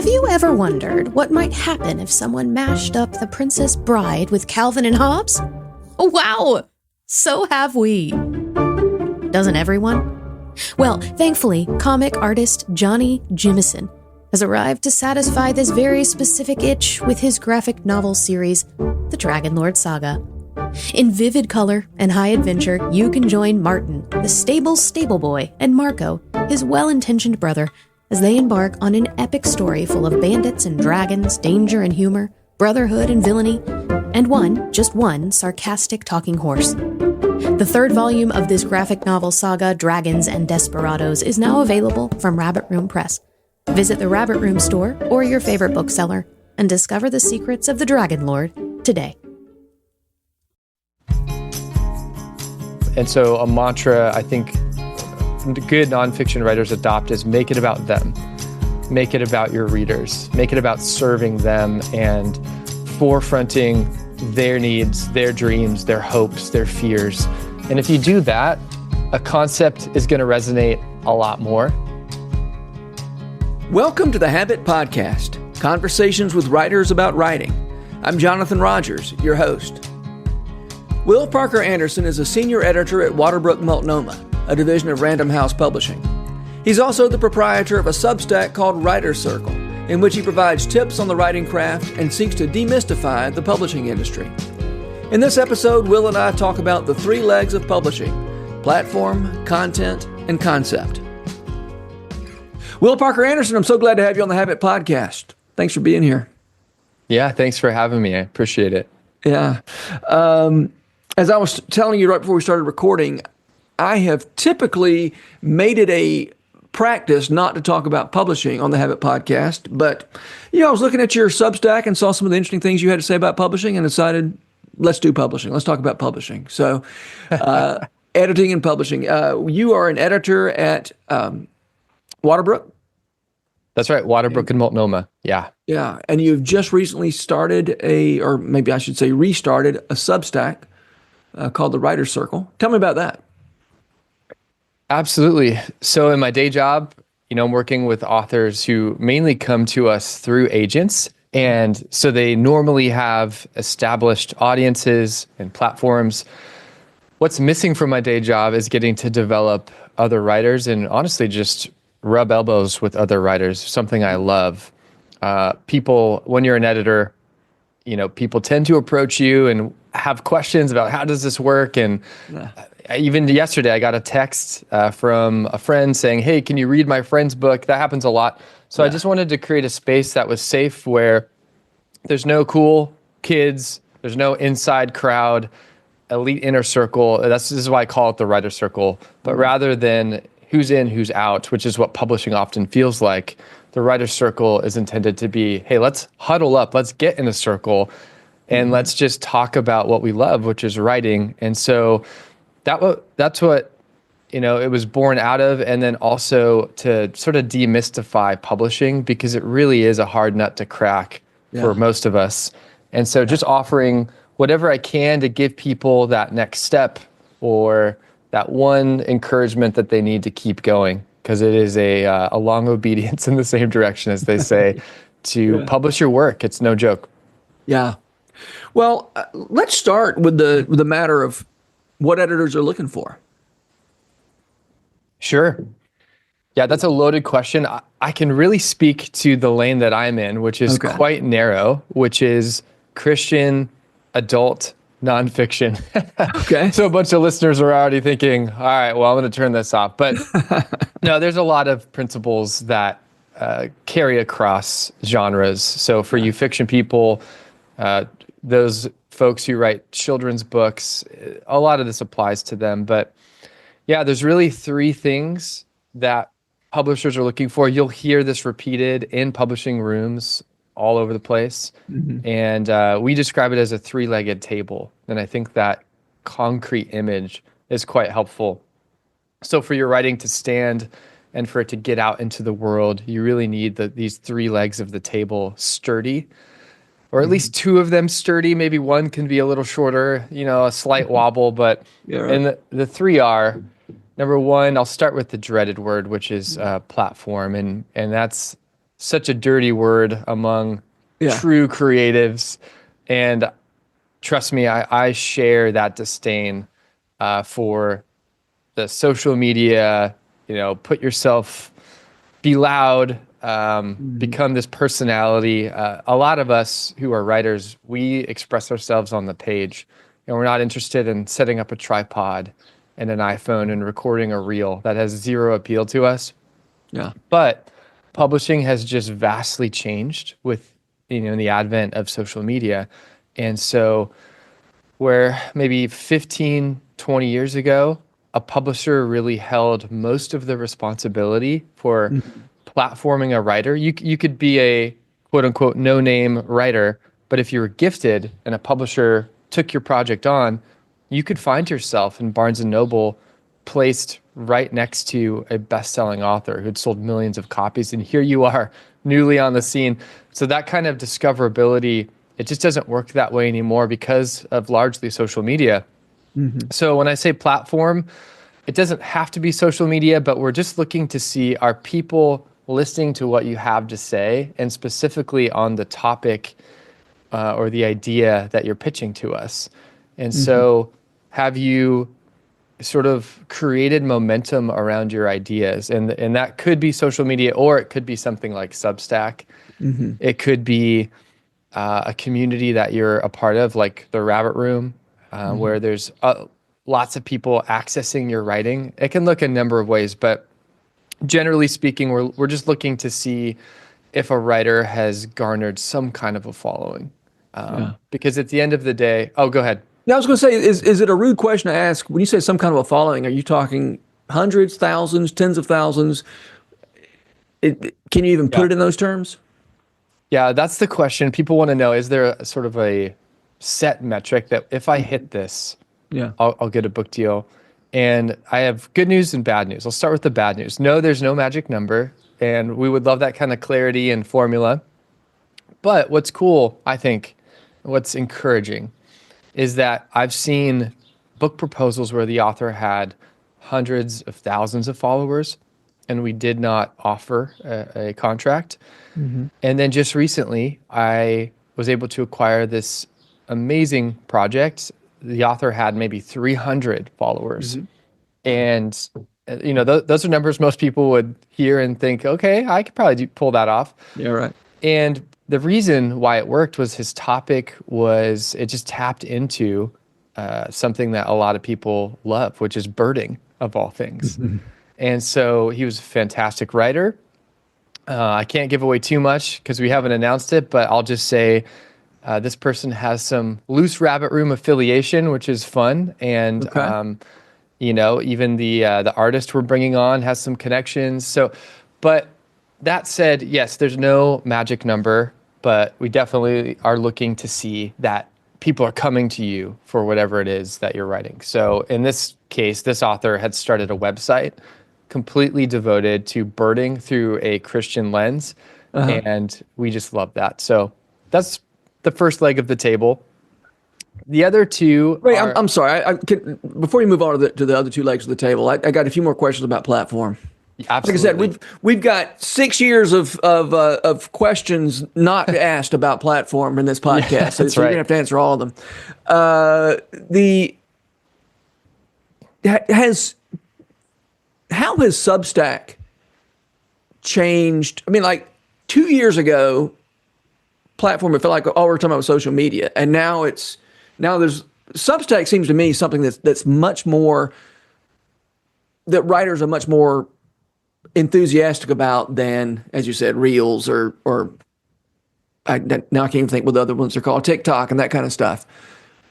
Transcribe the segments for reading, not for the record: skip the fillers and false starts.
Have you ever wondered what might happen if someone mashed up The Princess Bride with Calvin and Hobbes? Wow! So have we. Doesn't everyone? Well, thankfully, comic artist Johnny Jimison has arrived to satisfy this very specific itch with his graphic novel series, The Dragonlord Saga. In vivid color and high adventure, you can join Martin, the stable boy, and Marco, his well-intentioned brother, as they embark on an epic story full of bandits and dragons, danger and humor, brotherhood and villainy, and just one, sarcastic talking horse. The third volume of this graphic novel saga, Dragons and Desperados, is now available from Rabbit Room Press. Visit the Rabbit Room store or your favorite bookseller and discover the secrets of the Dragonlord today. And so a mantra I think good nonfiction writers adopt is make it about them. Make it about your readers. Make it about serving them and forefronting their needs, their dreams, their hopes, their fears. And if you do that, a concept is going to resonate a lot more. Welcome to the Habit Podcast, conversations with writers about writing. I'm Jonathan Rogers, your host. Will Parker Anderson is a senior editor at Waterbrook Multnomah, a division of Random House Publishing. He's also the proprietor of a Substack called Writer's Circle, in which he provides tips on the writing craft and seeks to demystify the publishing industry. In this episode, Will and I talk about the three legs of publishing: platform, content, and concept. Will Parker Anderson, I'm so glad to have you on the Habit Podcast. Thanks for being here. Yeah, thanks for having me. I appreciate it. Yeah. As I was telling you right before we started recording, I have typically made it a practice not to talk about publishing on the Habit Podcast, but I was looking at your Substack and saw some of the interesting things you had to say about publishing and decided, let's do publishing. Let's talk about publishing. So, editing and publishing. You are an editor at Waterbrook? That's right, Waterbrook and Multnomah. Yeah. Yeah, and you've just recently started or maybe I should say restarted, a Substack called the Writer's Circle. Tell me about that. Absolutely. So in my day job, I'm working with authors who mainly come to us through agents. And so they normally have established audiences and platforms. What's missing from my day job is getting to develop other writers and honestly just rub elbows with other writers, something I love. People, when you're an editor, people tend to approach you and have questions about how does this work? And even yesterday, I got a text from a friend saying, hey, can you read my friend's book? That happens a lot. So I just wanted to create a space that was safe where there's no cool kids, there's no inside crowd, elite inner circle. This is why I call it the Writer's Circle. But rather than who's in, who's out, which is what publishing often feels like, the Writer's Circle is intended to be, hey, let's huddle up, let's get in a circle, and let's just talk about what we love, which is writing. And so that's what it was born out of, and then also to sort of demystify publishing, because it really is a hard nut to crack for most of us. And so just offering whatever I can to give people that next step or that one encouragement that they need to keep going, because it is a long obedience in the same direction, as they say, to publish your work. It's no joke. Yeah. Well, let's start with the matter of what editors are looking for. Sure. Yeah, that's a loaded question. I can really speak to the lane that I'm in, which is quite narrow, which is Christian adult nonfiction. Okay. So a bunch of listeners are already thinking, all right, well, I'm going to turn this off. But no, there's a lot of principles that carry across genres. So for you fiction people, those folks who write children's books, a lot of this applies to them. But yeah, there's really three things that publishers are looking for. You'll hear this repeated in publishing rooms all over the place. Mm-hmm. And we describe it as a three-legged table. And I think that concrete image is quite helpful. So for your writing to stand and for it to get out into the world, you really need these three legs of the table sturdy, or at least two of them sturdy. Maybe one can be a little shorter, a slight wobble. But and the three are, number one, I'll start with the dreaded word, which is platform. And that's such a dirty word among true creatives. And trust me, I share that disdain for the social media, put yourself, be loud, become this personality. A lot of us who are writers, we express ourselves on the page, and we're not interested in setting up a tripod and an iPhone and recording a reel. That has zero appeal to us. Yeah. But publishing has just vastly changed with, the advent of social media. And so where maybe 15, 20 years ago, a publisher really held most of the responsibility for platforming a writer. You could be a quote unquote no-name writer, but if you were gifted and a publisher took your project on, you could find yourself in Barnes & Noble placed right next to a best-selling author who'd sold millions of copies, and here you are, newly on the scene. So that kind of discoverability, it just doesn't work that way anymore because of largely social media. So when I say platform, it doesn't have to be social media, but we're just looking to see, are people listening to what you have to say, and specifically on the topic or the idea that you're pitching to us. And so have you sort of created momentum around your ideas? And that could be social media, or it could be something like Substack. It could be a community that you're a part of, like the Rabbit Room, where there's lots of people accessing your writing. It can look a number of ways, but generally speaking, we're just looking to see if a writer has garnered some kind of a following. Because at the end of the day, go ahead. Yeah, I was going to say, is it a rude question to ask? When you say some kind of a following, are you talking hundreds, thousands, tens of thousands? Can you even put it in those terms? Yeah, that's the question. People want to know, is there a sort of a set metric that if I hit this, I'll get a book deal? And I have good news and bad news. I'll start with the bad news. No, there's no magic number, and we would love that kind of clarity and formula. But what's cool, I think, what's encouraging, is that I've seen book proposals where the author had hundreds of thousands of followers, and we did not offer a contract. And then just recently, I was able to acquire this amazing project. The author had maybe 300 followers. And, those are numbers most people would hear and think, okay, I could probably pull that off. Yeah, right. And the reason why it worked was his topic was, it just tapped into something that a lot of people love, which is birding, of all things. And so he was a fantastic writer. I can't give away too much because we haven't announced it, but I'll just say this person has some loose Rabbit Room affiliation, which is fun. And, even the artist we're bringing on has some connections. So, but that said, yes, there's no magic number, but we definitely are looking to see that people are coming to you for whatever it is that you're writing. So in this case, this author had started a website completely devoted to birding through a Christian lens. And we just love that. So that's the first leg of the table. The other two Wait, I'm sorry. Before you move on to the other two legs of the table, I got a few more questions about platform. Absolutely. Like I said, we've got 6 years of questions not asked about platform in this podcast, so you're gonna have to answer all of them. How has Substack changed? I mean, like 2 years ago, platform, it felt like all we're talking about was social media, and now there's Substack seems to me something that's much more, that writers are much more enthusiastic about than, as you said, Reels or now I can't even think what the other ones are called, TikTok and that kind of stuff.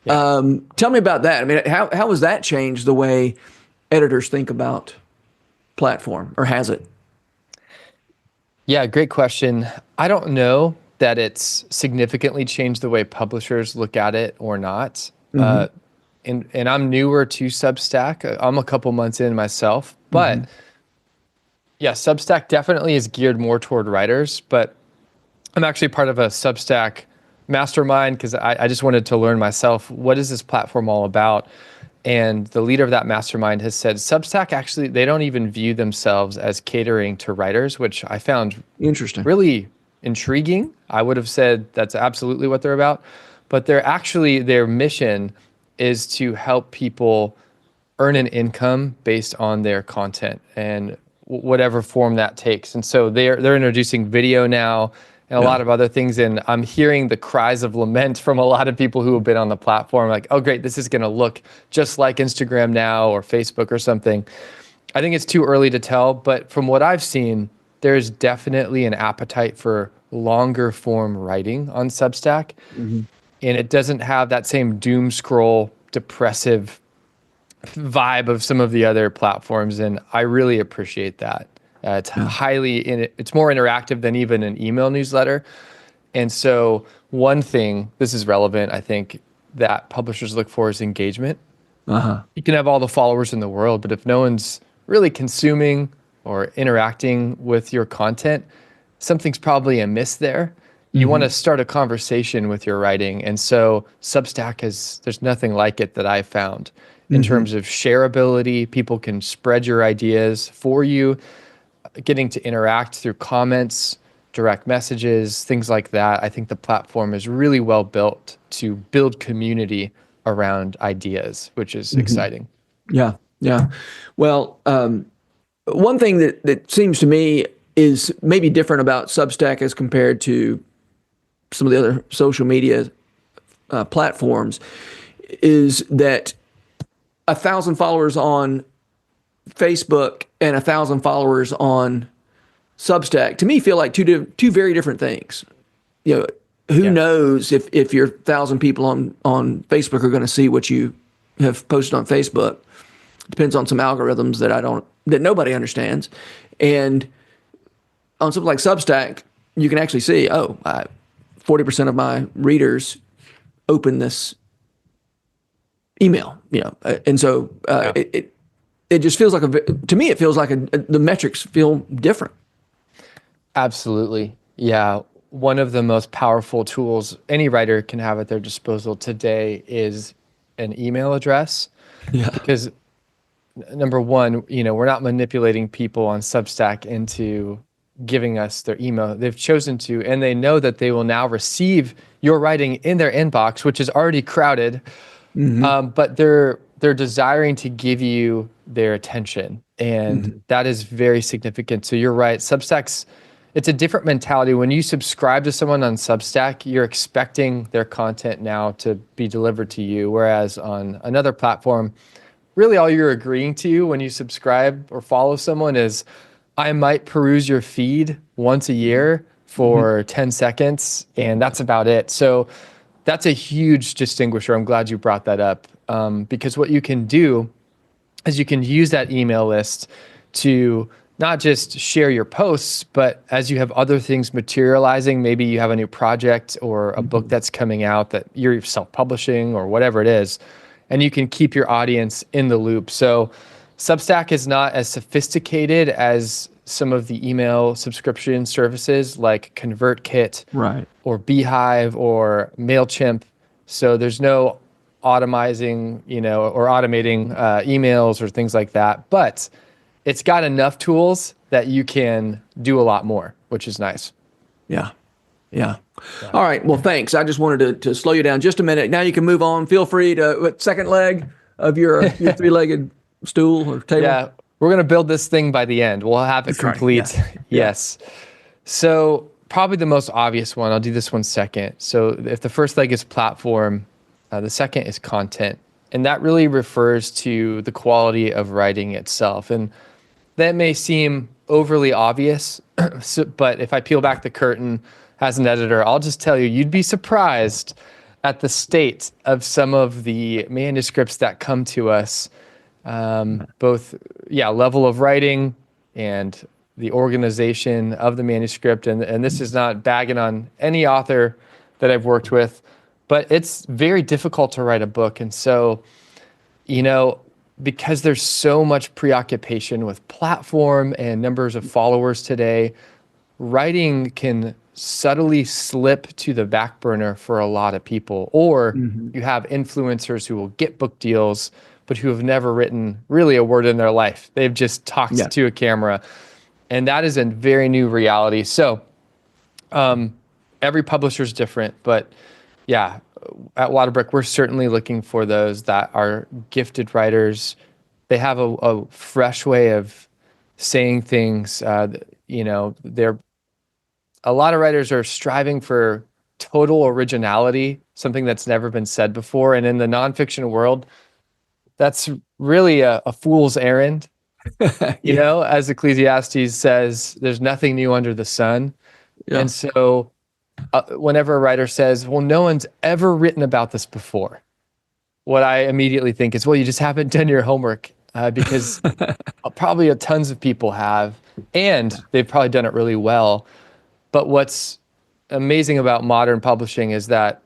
Tell me about that. I mean, how has that changed the way editors think about platform, or has it? Yeah, great question. I don't know that it's significantly changed the way publishers look at it or not. And I'm newer to Substack. I'm a couple months in myself, but yeah, Substack definitely is geared more toward writers, but I'm actually part of a Substack mastermind because I just wanted to learn myself, what is this platform all about? And the leader of that mastermind has said Substack actually, they don't even view themselves as catering to writers, which I found Interesting. really intriguing. I would have said that's absolutely what they're about. But their mission is to help people earn an income based on their content and whatever form that takes. And so they're introducing video now and a lot of other things. And I'm hearing the cries of lament from a lot of people who have been on the platform, like, oh, great, this is going to look just like Instagram now or Facebook or something. I think it's too early to tell, but from what I've seen, there's definitely an appetite for longer form writing on Substack. And it doesn't have that same doom scroll, depressive vibe of some of the other platforms. And I really appreciate that. It's it's more interactive than even an email newsletter. And so one thing, this is relevant, I think, that publishers look for is engagement. You can have all the followers in the world, but if no one's really consuming or interacting with your content, something's probably amiss there. You want to start a conversation with your writing. And so Substack there's nothing like it that I've found in terms of shareability. People can spread your ideas for you, getting to interact through comments, direct messages, things like that. I think the platform is really well built to build community around ideas, which is exciting. Yeah. Well, one thing that seems to me is maybe different about Substack as compared to some of the other social media platforms is that 1,000 followers on Facebook and 1,000 followers on Substack to me feel like two very different things. Who knows if your 1,000 people on Facebook are going to see what you have posted on Facebook? Depends on some algorithms that nobody understands. And on something like Substack, you can actually see, 40% of my readers open this email, and so it just feels like to me, it feels like the metrics feel different. Absolutely. Yeah. One of the most powerful tools any writer can have at their disposal today is an email address. Yeah. Because number one, we're not manipulating people on Substack into giving us their email. They've chosen to, and they know that they will now receive your writing in their inbox, which is already crowded. But they're desiring to give you their attention, and that is very significant. So you're right. It's a different mentality. When you subscribe to someone on Substack, you're expecting their content now to be delivered to you, whereas on another platform, really all you're agreeing to when you subscribe or follow someone is, I might peruse your feed once a year for 10 seconds, and that's about it. So that's a huge distinguisher. I'm glad you brought that up, because what you can do is you can use that email list to not just share your posts, but as you have other things materializing, maybe you have a new project or a book that's coming out that you're self-publishing or whatever it is, and you can keep your audience in the loop. So Substack is not as sophisticated as some of the email subscription services like ConvertKit or Beehive or MailChimp. So there's no automating emails or things like that. But it's got enough tools that you can do a lot more, which is nice. Yeah. All right. Well, thanks. I just wanted to slow you down just a minute. Now you can move on. Feel free to second leg of your three-legged stool or table. Yeah. We're going to build this thing by the end. We'll have it complete. Right. Yeah. Yes. So probably the most obvious one, I'll do this one second. So if the first leg is platform, the second is content. And that really refers to the quality of writing itself. And that may seem overly obvious, but if I peel back the curtain as an editor, I'll just tell you, you'd be surprised at the state of some of the manuscripts that come to us, both level of writing and the organization of the manuscript. And this is not bagging on any author that I've worked with, but it's very difficult to write a book. And so, because there's so much preoccupation with platform and numbers of followers today, writing can subtly slip to the back burner for a lot of people. Or you have influencers who will get book deals, but who have never written really a word in their life. They've just talked Yeah. to a camera. And that is a very new reality. So every publisher is different, but yeah, at Waterbrick, we're certainly looking for those that are gifted writers. They have a fresh way of saying things. They're a lot of writers are striving for total originality, something that's never been said before. And in the nonfiction world, that's really a fool's errand. As Ecclesiastes says, there's nothing new under the sun. Yeah. And so whenever a writer says, well, no one's ever written about this before, what I immediately think is, well, you just haven't done your homework because probably tons of people have, and they've probably done it really well. But what's amazing about modern publishing is that,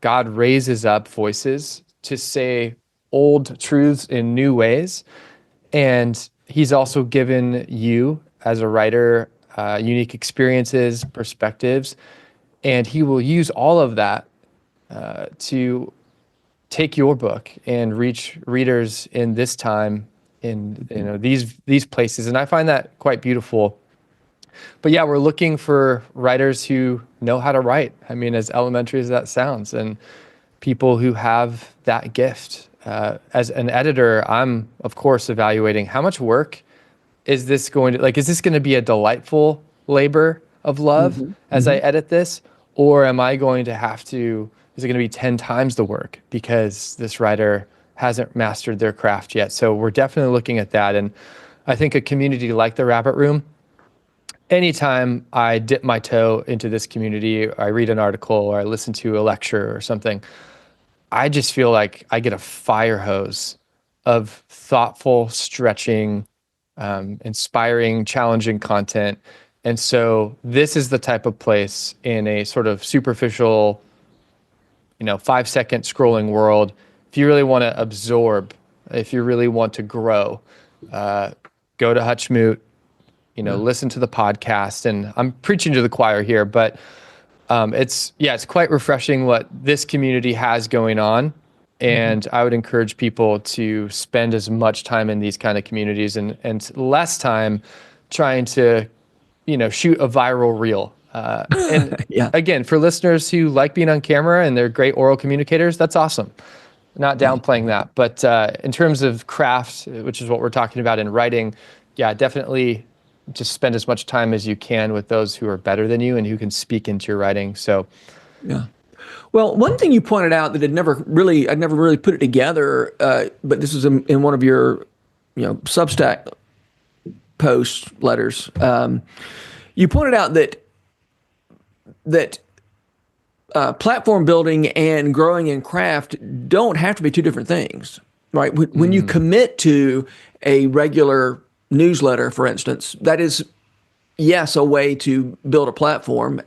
God raises up voices to say old truths in new ways. And he's also given you as a writer unique experiences, perspectives, and he will use all of that to take your book and reach readers in this time in these places. And I find that quite beautiful. But yeah, we're looking for writers who know how to write. I mean, as elementary as that sounds, and people who have that gift. As an editor, I'm of course evaluating how much work is this going to, is this going to be a delightful labor of love as I edit this? Or am I going to is it going to be 10 times the work because this writer hasn't mastered their craft yet? So we're definitely looking at that. And I think a community like the Rabbit Room, anytime I dip my toe into this community, or I read an article or I listen to a lecture or something, I just feel like I get a fire hose of thoughtful, stretching, inspiring, challenging content. And so this is the type of place in a sort of superficial, 5-second scrolling world. If you really want to absorb, if you really want to grow, go to Hutchmoot, listen to the podcast. And I'm preaching to the choir here, but it's quite refreshing what this community has going on. And I would encourage people to spend as much time in these kind of communities and less time trying to, shoot a viral reel. And again, for listeners who like being on camera and they're great oral communicators, that's awesome. Not downplaying that. But in terms of craft, which is what we're talking about in writing, definitely just spend as much time as you can with those who are better than you and who can speak into your writing. So, yeah. Well, one thing you pointed out that I'd never really put it together, but this was in one of your, Substack posts, letters. You pointed out that platform building and growing in craft don't have to be two different things, right? When you commit to a regular newsletter, for instance, that is, yes, a way to build a platform.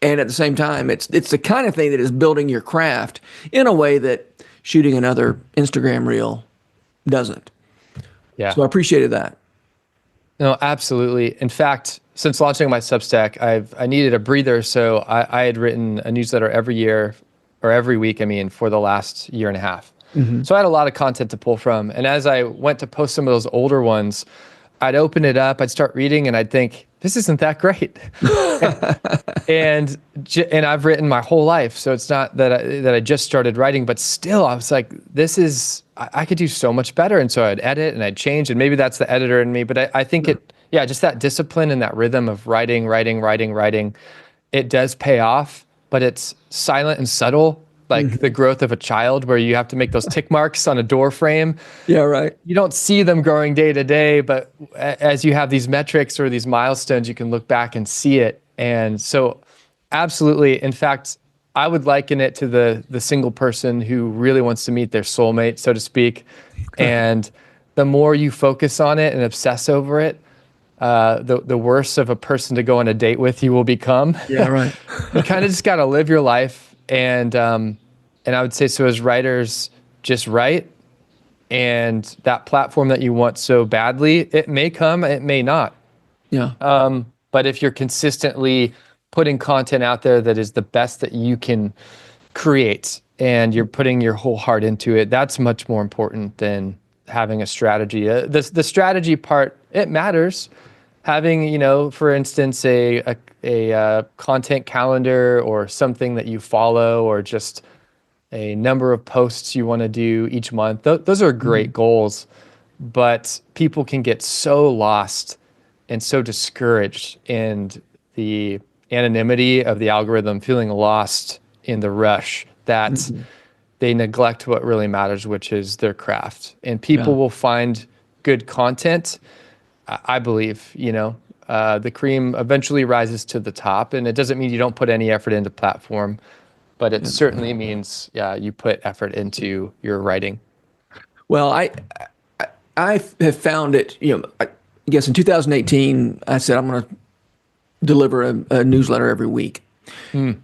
And at the same time, it's the kind of thing that is building your craft in a way that shooting another Instagram reel doesn't. Yeah. So I appreciated that. No, absolutely. In fact, since launching my Substack, I needed a breather. So I had written a newsletter every week, for the last year and a half. So I had a lot of content to pull from. And as I went to post some of those older ones, I'd open it up, I'd start reading, and I'd think, this isn't that great. and I've written my whole life, so it's not that I just started writing, but still, I was like, I could do so much better. And so I'd edit and I'd change, and maybe that's the editor in me, but I think just that discipline and that rhythm of writing, it does pay off, but it's silent and subtle. Like the growth of a child, where you have to make those tick marks on a door frame. Yeah, right. You don't see them growing day to day, but as you have these metrics or these milestones, you can look back and see it. And so absolutely, in fact, I would liken it to the single person who really wants to meet their soulmate, so to speak. And the more you focus on it and obsess over it, the worse of a person to go on a date with you will become. Yeah, right. You kind of just got to live your life. And I would say, so as writers, just write, and that platform that you want so badly, it may come, it may not. Yeah. But if you're consistently putting content out there that is the best that you can create and you're putting your whole heart into it, that's much more important than having a strategy. The strategy part, it matters. Having, for instance, a content calendar or something that you follow, or just a number of posts you want to do each month. Those are great goals, but people can get so lost and so discouraged in the anonymity of the algorithm, feeling lost in the rush, that they neglect what really matters, which is their craft. And people will find good content. I believe, the cream eventually rises to the top, and it doesn't mean you don't put any effort into platform, but it certainly means, you put effort into your writing. Well, I have found it, I guess in 2018, I said I'm going to deliver a newsletter every week,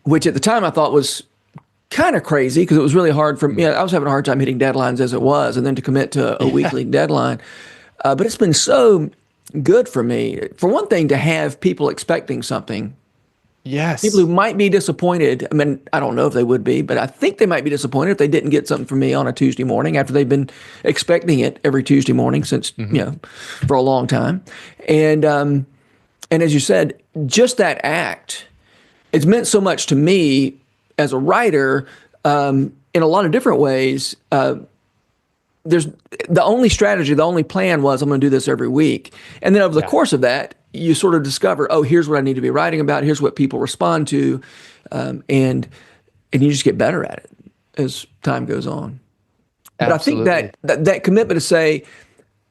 which at the time I thought was kind of crazy because it was really hard for me. I was having a hard time hitting deadlines as it was, and then to commit to a weekly deadline. But it's been so good for me. For one thing, to have people expecting something. Yes. People who might be disappointed. I mean, I don't know if they would be, but I think they might be disappointed if they didn't get something from me on a Tuesday morning after they've been expecting it every Tuesday morning since, for a long time. And as you said, just that act, it's meant so much to me as a writer, in a lot of different ways. There's the only strategy, the only plan was I'm going to do this every week. And then over the course of that, you sort of discover, here's what I need to be writing about. Here's what people respond to. And you just get better at it as time goes on. Absolutely. But I think that commitment to say,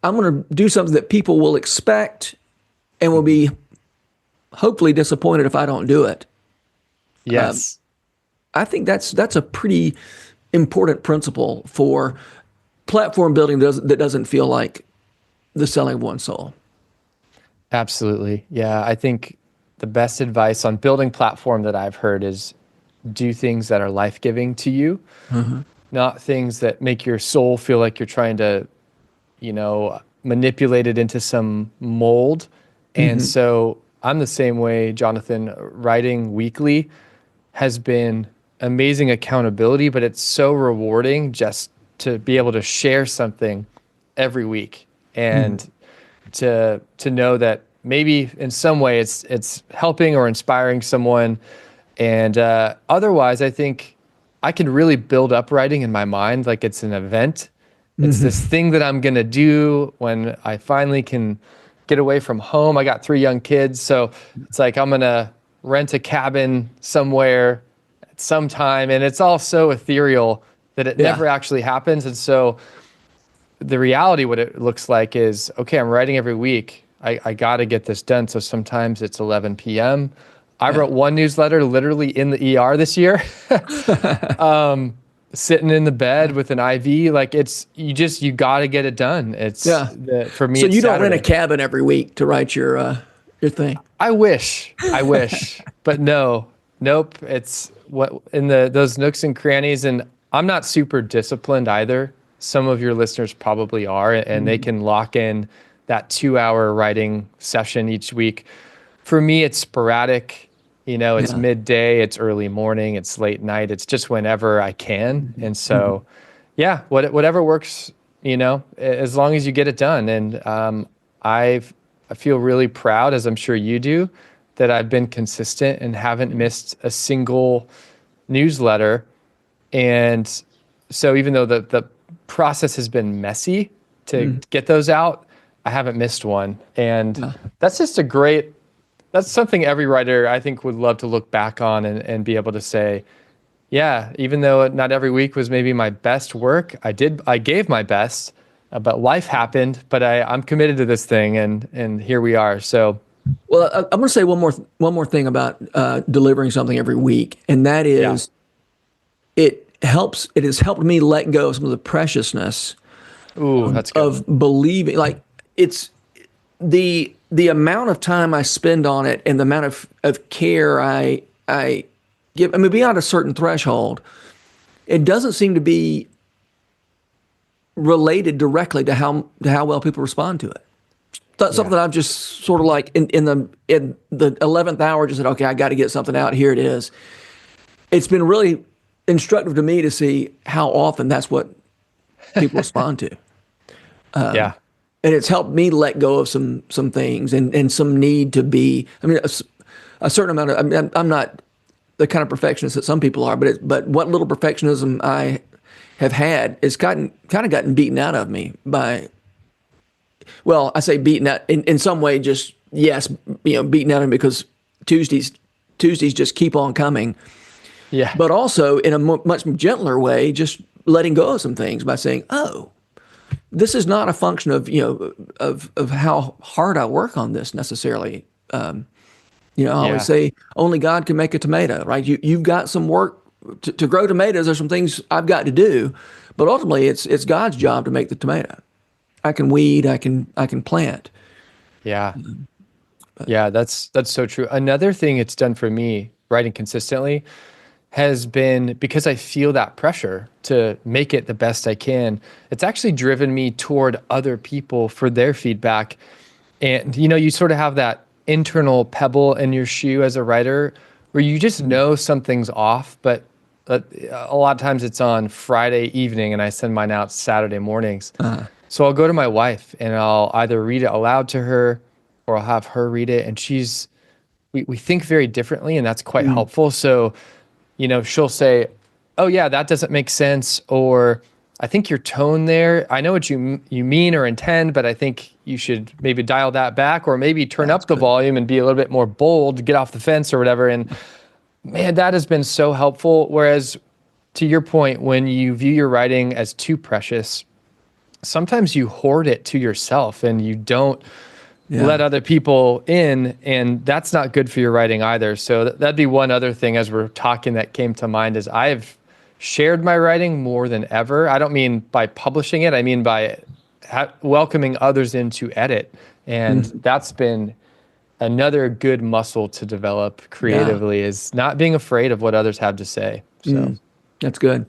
I'm going to do something that people will expect and will be hopefully disappointed if I don't do it. Yes. I think that's a pretty important principle for platform building that doesn't feel like the selling of one's soul. Absolutely. Yeah. I think the best advice on building platform that I've heard is do things that are life-giving to you, not things that make your soul feel like you're trying to, manipulate it into some mold. And so I'm the same way, Jonathan. Writing weekly has been amazing accountability, but it's so rewarding just to be able to share something every week and to know that maybe in some way it's helping or inspiring someone. And otherwise, I think I can really build up writing in my mind like it's an event. It's this thing that I'm going to do when I finally can get away from home. I got 3 young kids, so it's like I'm going to rent a cabin somewhere at some time, and it's all so ethereal that it never actually happens. And so the reality, what it looks like is, okay, I'm writing every week. I got to get this done. So sometimes it's 11 p.m. I wrote one newsletter literally in the ER this year, sitting in the bed with an IV. Like you got to get it done. For me, so it's you don't Saturday. rent a cabin every week to write your thing. I wish, but nope. It's what in those nooks and crannies. And I'm not super disciplined either. Some of your listeners probably are, and they can lock in that 2-hour writing session each week. For me, it's sporadic. It's midday, it's early morning, it's late night. It's just whenever I can. And so, whatever works, as long as you get it done. And I feel really proud, as I'm sure you do, that I've been consistent and haven't missed a single newsletter. And so even though the process has been messy to get those out, I haven't missed one. And that's just that's something every writer I think would love to look back on and be able to say, even though not every week was maybe my best work, I gave my best, but life happened, but I'm committed to this thing and here we are. So, well, I'm going to say one more thing about delivering something every week. And that is, it has helped me let go of some of the preciousness that's good. of believing. Like it's the amount of time I spend on it and the amount of care I give. I mean, beyond a certain threshold, it doesn't seem to be related directly to how well people respond to it. That's something that I've just sort of like in the 11th hour just said, okay, I got to get something out. Here it is. It's been really instructive to me to see how often that's what people respond to. Yeah. And it's helped me let go of some things and some need to be. I mean, a certain amount of. I mean, I'm not the kind of perfectionist that some people are, but what little perfectionism I have had is gotten beaten out of me by. Well, I say beaten out in some way. Just yes, beaten out of me because Tuesdays just keep on coming. Yeah. But also in a much gentler way, just letting go of some things by saying, "Oh, this is not a function of of how hard I work on this necessarily." I always say only God can make a tomato, right? You've got some work to grow tomatoes. There's some things I've got to do, but ultimately it's God's job to make the tomato. I can weed, I can plant. Yeah. Yeah, that's so true. Another thing it's done for me, writing consistently, has been because I feel that pressure to make it the best I can. It's actually driven me toward other people for their feedback. And, you sort of have that internal pebble in your shoe as a writer where you just know something's off, but a lot of times it's on Friday evening and I send mine out Saturday mornings. So I'll go to my wife and I'll either read it aloud to her or I'll have her read it. And we think very differently, and that's quite helpful. So, she'll say, "Oh yeah, that doesn't make sense," or "I think your tone there, I know what you mean or intend, but I think you should maybe dial that back, or maybe turn up the volume and be a little bit more bold, get off the fence or whatever." And man, that has been so helpful. Whereas to your point, when you view your writing as too precious, sometimes you hoard it to yourself and you don't let other people in, and that's not good for your writing either. So that'd be one other thing as we're talking that came to mind is I've shared my writing more than ever. I don't mean by publishing it. I mean by welcoming others in to edit. And that's been another good muscle to develop creatively is not being afraid of what others have to say. So that's good.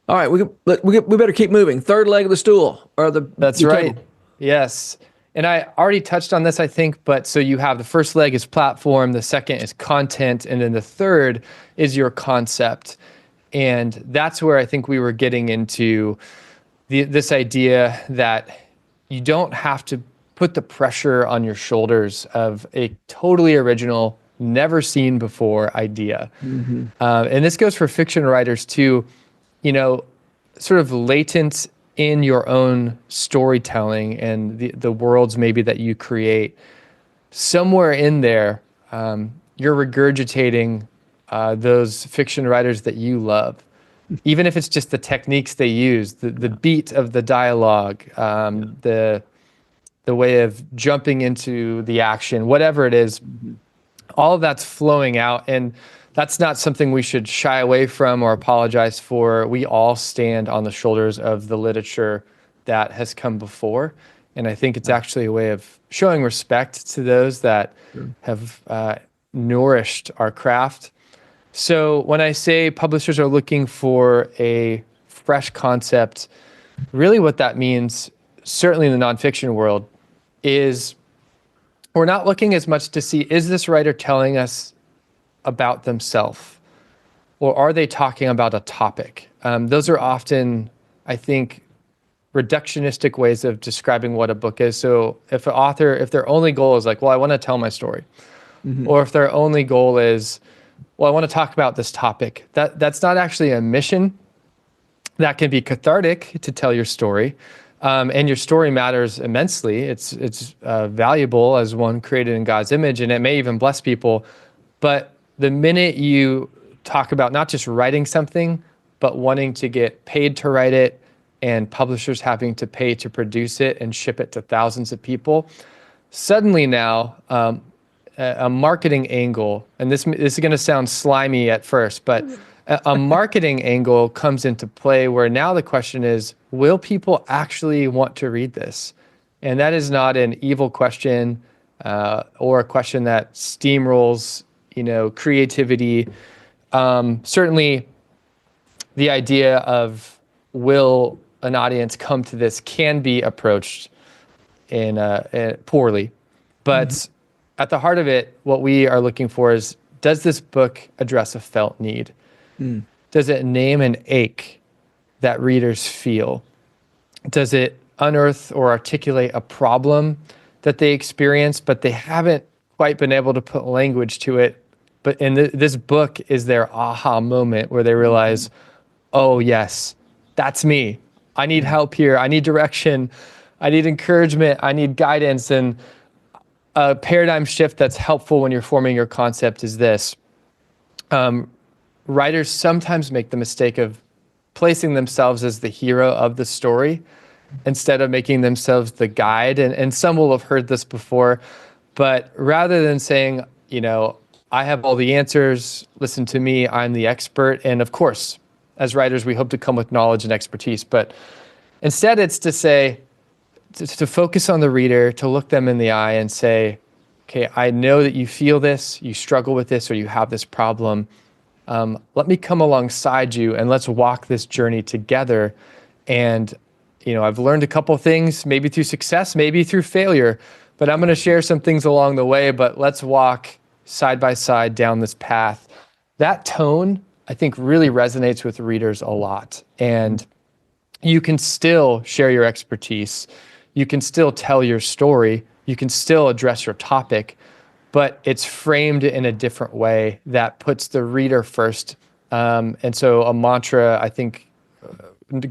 All right, we better keep moving. Third leg of the stool or That's right. Table. Yes. And I already touched on this, I think, but so you have the first leg is platform, the second is content, and then the third is your concept. And that's where I think we were getting into this idea that you don't have to put the pressure on your shoulders of a totally original, never seen before idea. And this goes for fiction writers too, sort of latent in your own storytelling and the worlds maybe that you create. Somewhere in there, you're regurgitating those fiction writers that you love. Even if it's just the techniques they use, the beat of the dialogue, the way of jumping into the action, whatever it is, all of that's flowing out. And that's not something we should shy away from or apologize for. We all stand on the shoulders of the literature that has come before. And I think it's actually a way of showing respect to those that have nourished our craft. So when I say publishers are looking for a fresh concept, really what that means, certainly in the nonfiction world, is we're not looking as much to see, is this writer telling us about themselves, or are they talking about a topic? Those are often, I think, reductionistic ways of describing what a book is. So if an author, if their only goal is like, well, I want to tell my story, or if their only goal is, well, I want to talk about this topic, that's not actually a mission. That can be cathartic to tell your story, and your story matters immensely. It's valuable as one created in God's image, and it may even bless people. But the minute you talk about not just writing something, but wanting to get paid to write it and publishers having to pay to produce it and ship it to thousands of people, suddenly now a marketing angle, and this is going to sound slimy at first, but a marketing angle comes into play where now the question is, will people actually want to read this? And that is not an evil question or a question that steamrolls creativity. Certainly the idea of will an audience come to this can be approached in poorly. But at the heart of it, what we are looking for is, does this book address a felt need? Does it name an ache that readers feel? Does it unearth or articulate a problem that they experience, but they haven't quite been able to put language to it? But in this book is their aha moment where they realize, oh yes, that's me. I need help here. I need direction. I need encouragement. I need guidance. And a paradigm shift that's helpful when you're forming your concept is this. Writers sometimes make the mistake of placing themselves as the hero of the story instead of making themselves the guide. And some will have heard this before, but rather than saying, I have all the answers, listen to me, I'm the expert. And of course, as writers, we hope to come with knowledge and expertise, but instead it's to say, to focus on the reader, to look them in the eye and say, okay, I know that you feel this, you struggle with this, or you have this problem. Let me come alongside you and let's walk this journey together. And, I've learned a couple things, maybe through success, maybe through failure, but I'm going to share some things along the way, but let's walk side by side down this path. That tone, I think, really resonates with readers a lot. And you can still share your expertise. You can still tell your story. You can still address your topic, but it's framed in a different way that puts the reader first. And so a mantra I think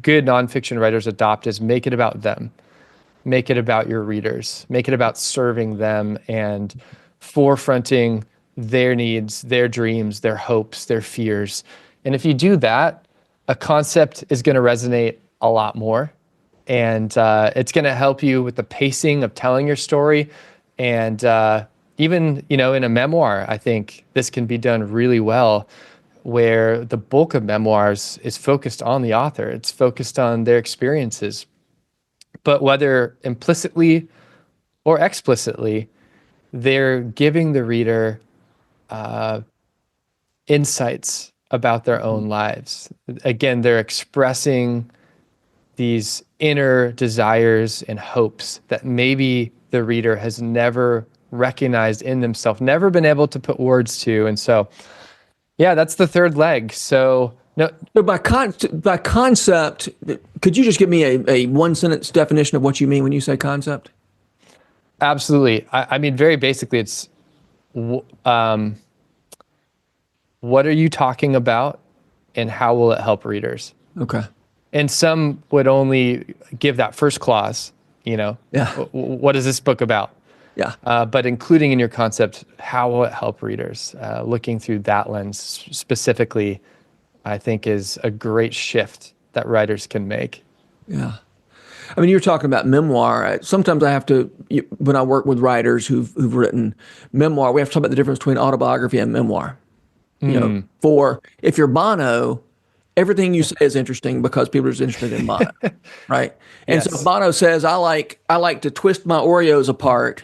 good nonfiction writers adopt is make it about them. Make it about your readers. Make it about serving them and forefronting their needs, their dreams, their hopes, their fears. And if you do that, a concept is going to resonate a lot more. And it's going to help you with the pacing of telling your story. And even, in a memoir, I think this can be done really well, where the bulk of memoirs is focused on the author. It's focused on their experiences. But whether implicitly or explicitly, they're giving the reader insights about their own lives. Again, they're expressing these inner desires and hopes that maybe the reader has never recognized in themselves, never been able to put words to. And so, yeah, that's the third leg. So, no. So by concept, could you just give me a one sentence definition of what you mean when you say concept? Absolutely. I mean, very basically, it's what are you talking about and how will it help readers? Okay. And some would only give that first clause, Yeah. What is this book about? Yeah. But including in your concept, how will it help readers? Looking through that lens specifically, I think is a great shift that writers can make. Yeah. I mean, you're talking about memoir. Sometimes I have to, when I work with writers who've written memoir, we have to talk about the difference between autobiography and memoir. For if you're Bono, everything you say is interesting because people are just interested in Bono, right? And so if Bono says, I like to twist my Oreos apart,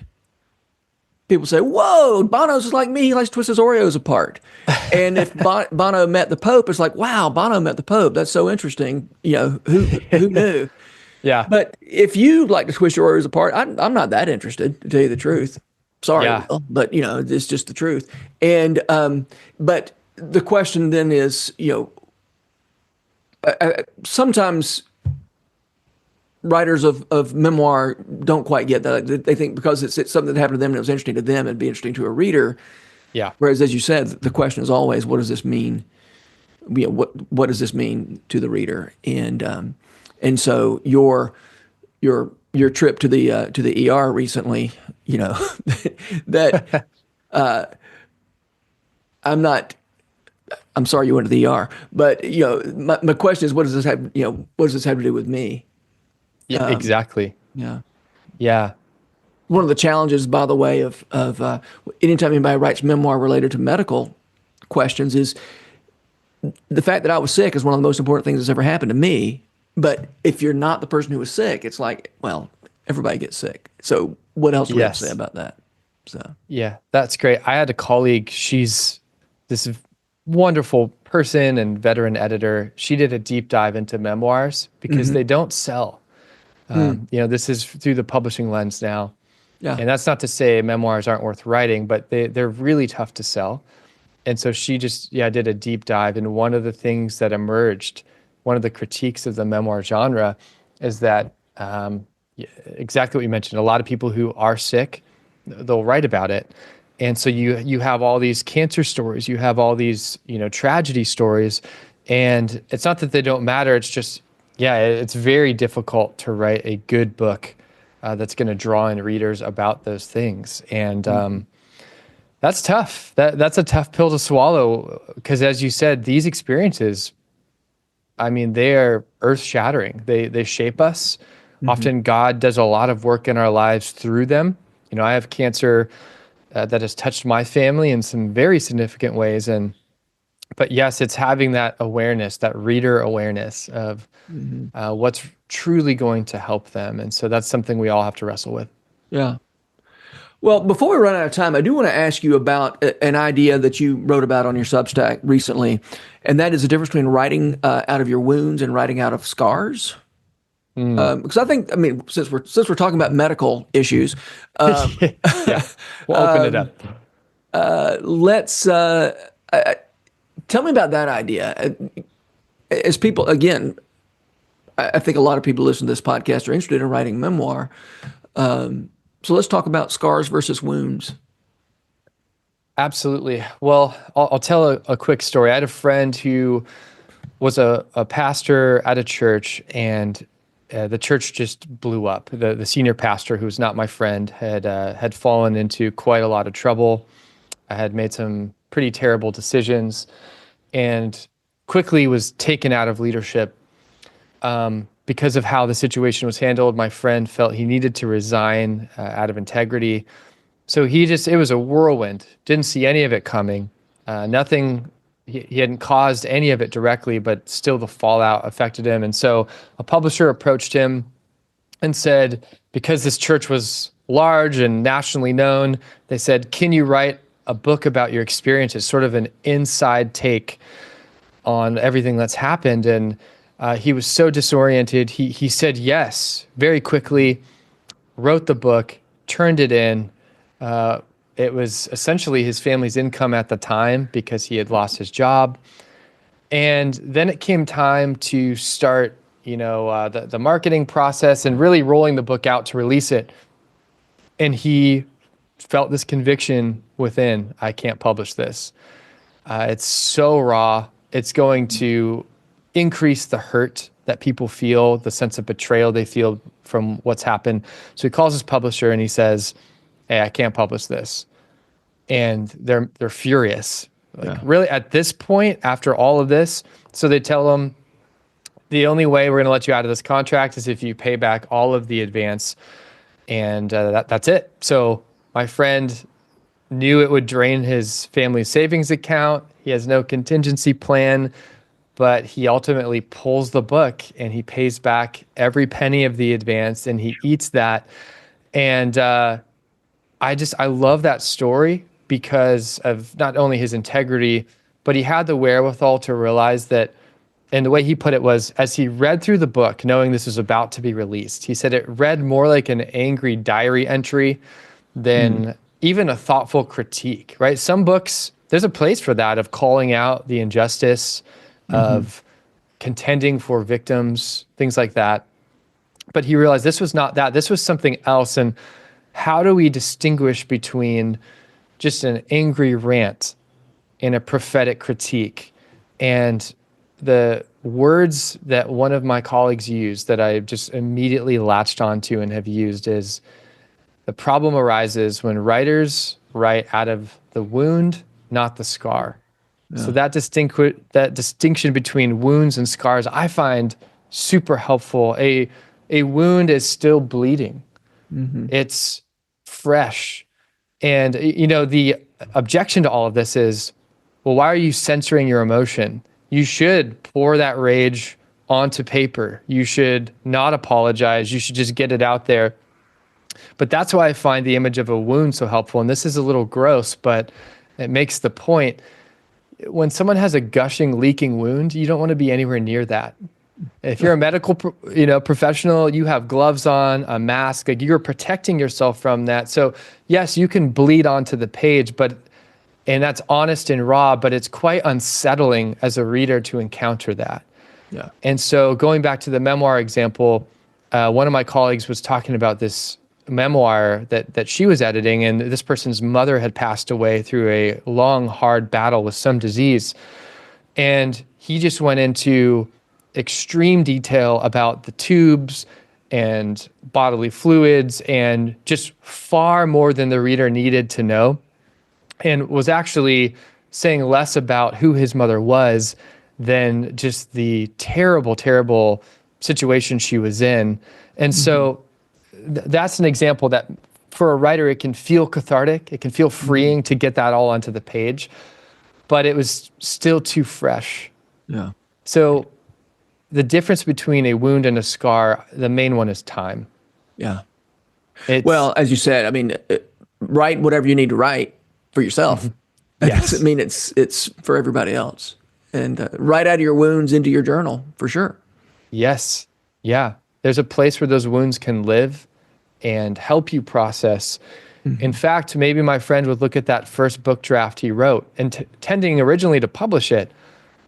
people say, whoa, Bono's just like me. He likes to twist his Oreos apart. And if Bono met the Pope, it's like, wow, Bono met the Pope. That's so interesting. Who knew? Yeah. But if you like to twist your Oreos apart, I'm not that interested, to tell you the truth. Sorry, Will, but it's just the truth. And but the question then is, sometimes writers of memoir don't quite get that. They think because it's something that happened to them and it was interesting to them, it'd be interesting to a reader. Yeah. Whereas, as you said, the question is always, what does this mean? What does this mean to the reader? And so your trip to the ER recently, that I'm sorry you went to the ER, but my question is, what does this have to do with me? Yeah, exactly. Yeah. Yeah. One of the challenges, by the way, of anytime anybody writes memoir related to medical questions is the fact that I was sick is one of the most important things that's ever happened to me. But if you're not the person who was sick, it's like, well, everybody gets sick. So what else do we have to say about that? So yeah, that's great. I had a colleague, she's this wonderful person and veteran editor. She did a deep dive into memoirs because they don't sell. This is through the publishing lens now. Yeah. And that's not to say memoirs aren't worth writing, but they're really tough to sell. And so she just, did a deep dive. And one of the things that emerged, one of the critiques of the memoir genre is that exactly what you mentioned. A lot of people who are sick, they'll write about it. And so you have all these cancer stories, you have all these, tragedy stories, and it's not that they don't matter. It's just, it's very difficult to write a good book that's going to draw in readers about those things. And that's tough. That's a tough pill to swallow, because as you said, these experiences, I mean, they are earth-shattering. They shape us. Often God does a lot of work in our lives through them. I have cancer that has touched my family in some very significant ways. But yes, it's having that awareness, that reader awareness of what's truly going to help them. And so that's something we all have to wrestle with. Yeah. Well, before we run out of time, I do want to ask you about an idea that you wrote about on your Substack recently, and that is the difference between writing out of your wounds and writing out of scars. Because I mean, since we're talking about medical issues, We'll open it up. Let's tell me about that idea. As people, again, I think a lot of people listen to this podcast are interested in writing memoir. So let's talk about scars versus wounds. Absolutely. Well, I'll tell a quick story. I had a friend who was a pastor at a church, and the church just blew up. The senior pastor, who's not my friend, had fallen into quite a lot of trouble. I had made some pretty terrible decisions, and quickly was taken out of leadership because of how the situation was handled. My friend felt he needed to resign out of integrity. So it was a whirlwind. Didn't see any of it coming. Nothing. He hadn't caused any of it directly, but still the fallout affected him. And so a publisher approached him and said, because this church was large and nationally known, they said, can you write a book about your experiences, sort of an inside take on everything that's happened? And he was so disoriented. He said yes very quickly, wrote the book, turned it in. It was essentially his family's income at the time because he had lost his job. And then it came time to start, the marketing process and really rolling the book out to release it. And he felt this conviction within, I can't publish this. It's so raw. It's going to increase the hurt that people feel, the sense of betrayal they feel from what's happened. So he calls his publisher and he says, hey, I can't publish this. And they're furious. Really, at this point, after all of this, so they tell him, the only way we're going to let you out of this contract is if you pay back all of the advance. And that's it. So my friend knew it would drain his family's savings account. He has no contingency plan, but he ultimately pulls the book and he pays back every penny of the advance, and he eats that. And I love that story because of not only his integrity, but he had the wherewithal to realize that, and the way he put it was, as he read through the book, knowing this was about to be released, he said it read more like an angry diary entry than even a thoughtful critique, right? Some books, there's a place for that, of calling out the injustice, of contending for victims, things like that. But he realized this was not that. This was something else. And how do we distinguish between just an angry rant and a prophetic critique? And the words that one of my colleagues used that I just immediately latched onto and have used is, the problem arises when writers write out of the wound, not the scar. Yeah. So that distinction between wounds and scars, I find super helpful. A wound is still bleeding. It's fresh. And, the objection to all of this is, well, why are you censoring your emotion? You should pour that rage onto paper. You should not apologize. You should just get it out there. But that's why I find the image of a wound so helpful. And this is a little gross, but it makes the point. When someone has a gushing, leaking wound, you don't want to be anywhere near that. If you're a medical, professional, you have gloves on, a mask, like you're protecting yourself from that. So yes, you can bleed onto the page, but And that's honest and raw, but it's quite unsettling as a reader to encounter that. Yeah. And so going back to the memoir example, one of my colleagues was talking about this memoir that she was editing, and this person's mother had passed away through a long, hard battle with some disease. And he just went into extreme detail about the tubes and bodily fluids and just far more than the reader needed to know, and was actually saying less about who his mother was than just the terrible, terrible situation she was in. And so that's an example that for a writer, it can feel cathartic. It can feel freeing to get that all onto the page, but it was still too fresh. Yeah. So the difference between a wound and a scar, the main one is time. Yeah. It's, Well, as you said, I mean, write whatever you need to write for yourself. That Yes. doesn't mean it's for everybody else. And write out of your wounds into your journal for sure. yes. Yeah. There's a place where those wounds can live and help you process. In fact, maybe my friend would look at that first book draft he wrote, intending originally to publish it,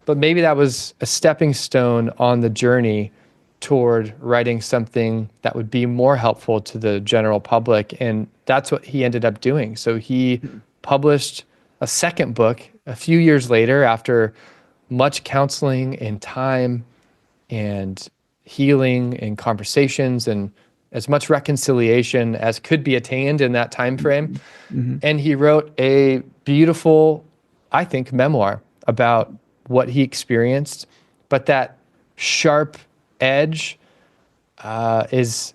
but maybe that was a stepping stone on the journey toward writing something that would be more helpful to the general public. And that's what he ended up doing. So he published a second book a few years later after much counseling and time and healing and conversations and as much reconciliation as could be attained in that time frame. And he wrote a beautiful, I think, memoir about what he experienced, but that sharp edge is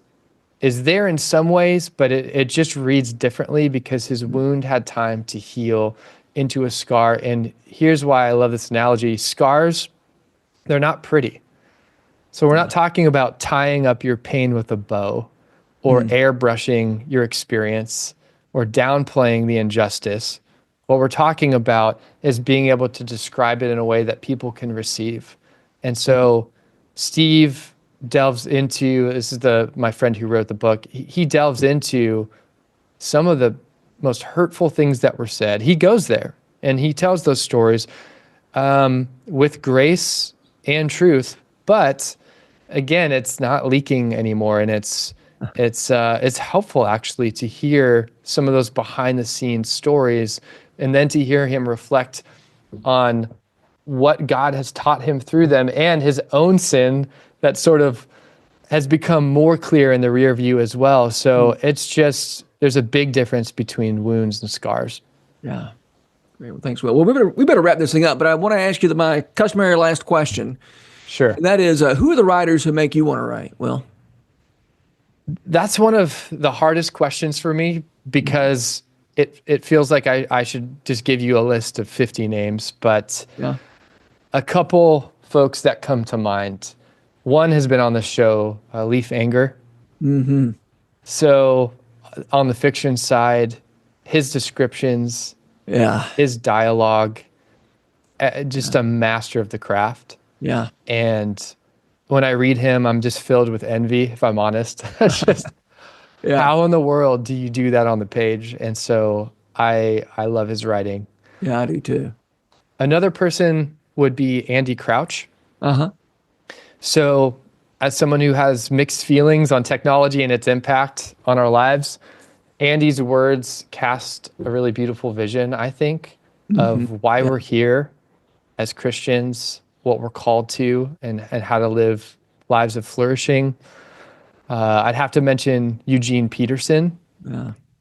there in some ways, but it just reads differently because his wound had time to heal into a scar. And here's why I love this analogy. Scars, they're not pretty. So we're not talking about tying up your pain with a bow or airbrushing your experience or downplaying the injustice. What we're talking about is being able to describe it in a way that people can receive. And so Steve delves into, this is my friend who wrote the book, he delves into some of the most hurtful things that were said. He goes there and he tells those stories with grace and truth, but again, it's not leaking anymore, and it's helpful actually to hear some of those behind the scenes stories, and then to hear him reflect on what God has taught him through them and his own sin that sort of has become more clear in the rear view as well. So it's just, there's a big difference between wounds and scars. Yeah. Great. Well, thanks, Will. Well, we better wrap this thing up, but I want to ask you my customary last question. Sure. And that is, who are the writers who make you want to write? Will? That's one of the hardest questions for me because it feels like I should just give you a list of 50 names, but Yeah. a couple folks that come to mind. One has been on the show, Leif Anger. So on the fiction side, his descriptions, Yeah. his dialogue, just a master of the craft. Yeah. And when I read him, I'm just filled with envy, if I'm honest. It's just, Yeah. how in the world do you do that on the page? And so I love his writing. Yeah, I do too. Another person would be Andy Crouch. Uh-huh. So as someone who has mixed feelings on technology and its impact on our lives, Andy's words cast a really beautiful vision, I think, of why we're here as Christians, what we're called to, and how to live lives of flourishing. I'd have to mention Eugene Peterson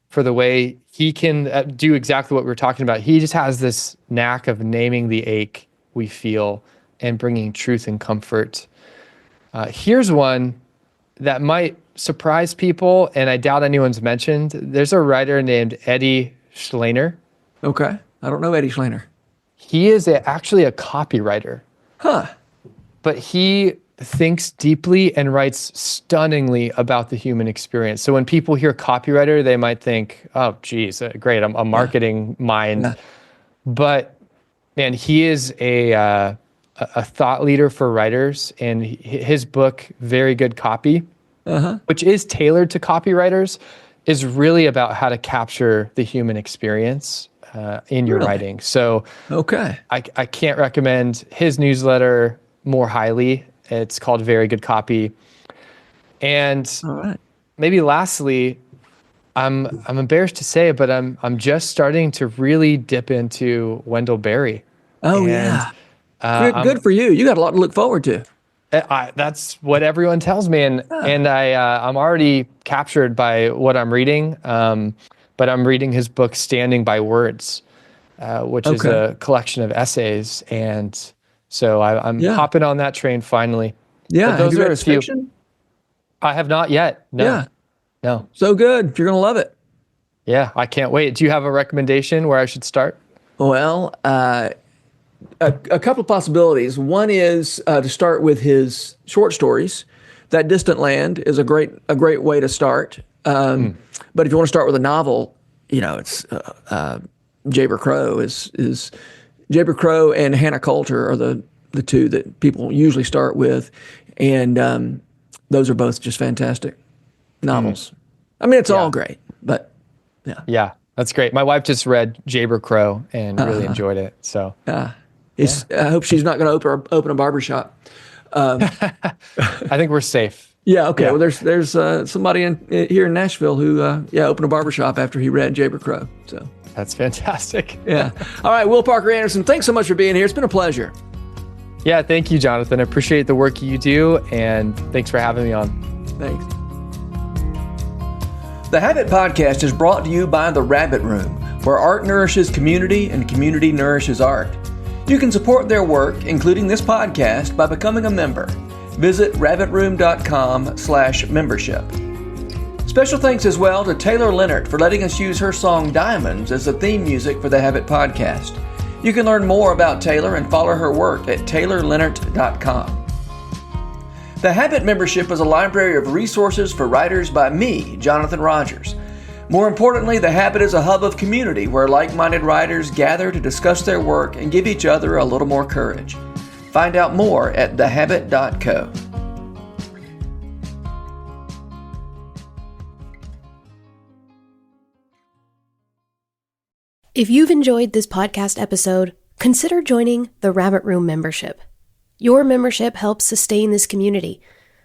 for the way he can do exactly what we're talking about. He just has this knack of naming the ache we feel and bringing truth and comfort. Here's one that might surprise people, and I doubt anyone's mentioned. There's a writer named Eddie Schlaner. Okay. I don't know Eddie Schlaner. He is actually a copywriter, Huh. but he thinks deeply and writes stunningly about the human experience. So when people hear copywriter, they might think, oh, geez, great, I'm a marketing mind. Yeah. But man, he is a thought leader for writers, and his book, Very Good Copy, which is tailored to copywriters, is really about how to capture the human experience. in your Really? writing. So Okay. I can't recommend his newsletter more highly. It's called Very Good Copy. And All right. maybe lastly, I'm embarrassed to say it, but I'm just starting to really dip into Wendell Berry. Oh, And, yeah. I'm- Good for you. You got a lot to look forward to. that's what everyone tells me, and I'm already captured by what I'm reading. But I'm reading his book Standing by Words, which is a collection of essays, and so I'm hopping on that train finally. Yeah. But those Have you are read a his few. fiction? I have not yet. No. Yeah. No. So good. You're going to love it. Yeah, I can't wait. Do you have a recommendation where I should start? Well, a couple of possibilities. One is to start with his short stories. That Distant Land is a great way to start. But if you want to start with a novel, it's Jayber Crow is Jayber Crow and Hannah Coulter are the two that people usually start with, and those are both just fantastic novels. I mean, it's all great, but Yeah, that's great. My wife just read Jayber Crow and really enjoyed it. So I hope she's not going to open a barbershop. I think we're safe. Yeah. Okay. Well, there's somebody here in Nashville who opened a barbershop after he read Jayber Crow. So That's fantastic. yeah. All right, Will Parker Anderson, thanks so much for being here. It's been a pleasure. Yeah, thank you, Jonathan. I appreciate the work you do, and thanks for having me on. Thanks. The Habit Podcast is brought to you by The Rabbit Room, where art nourishes community and community nourishes art. You can support their work, including this podcast, by becoming a member. Visit rabbitroom.com/membership. Special thanks as well to Taylor Leonard for letting us use her song Diamonds as the theme music for the Habit Podcast. You can learn more about Taylor and follow her work at taylorleonard.com. The Habit Membership is a library of resources for writers by me, Jonathan Rogers. More importantly, The Habit is a hub of community where like-minded writers gather to discuss their work and give each other a little more courage. Find out more at thehabit.co. If you've enjoyed this podcast episode, consider joining the Rabbit Room membership. Your membership helps sustain this community,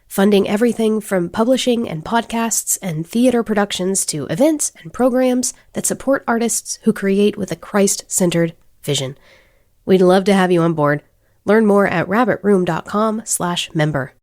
funding everything from publishing and podcasts and theater productions to events and programs that support artists who create with a Christ-centered vision. We'd love to have you on board. Learn more at rabbitroom.com/member.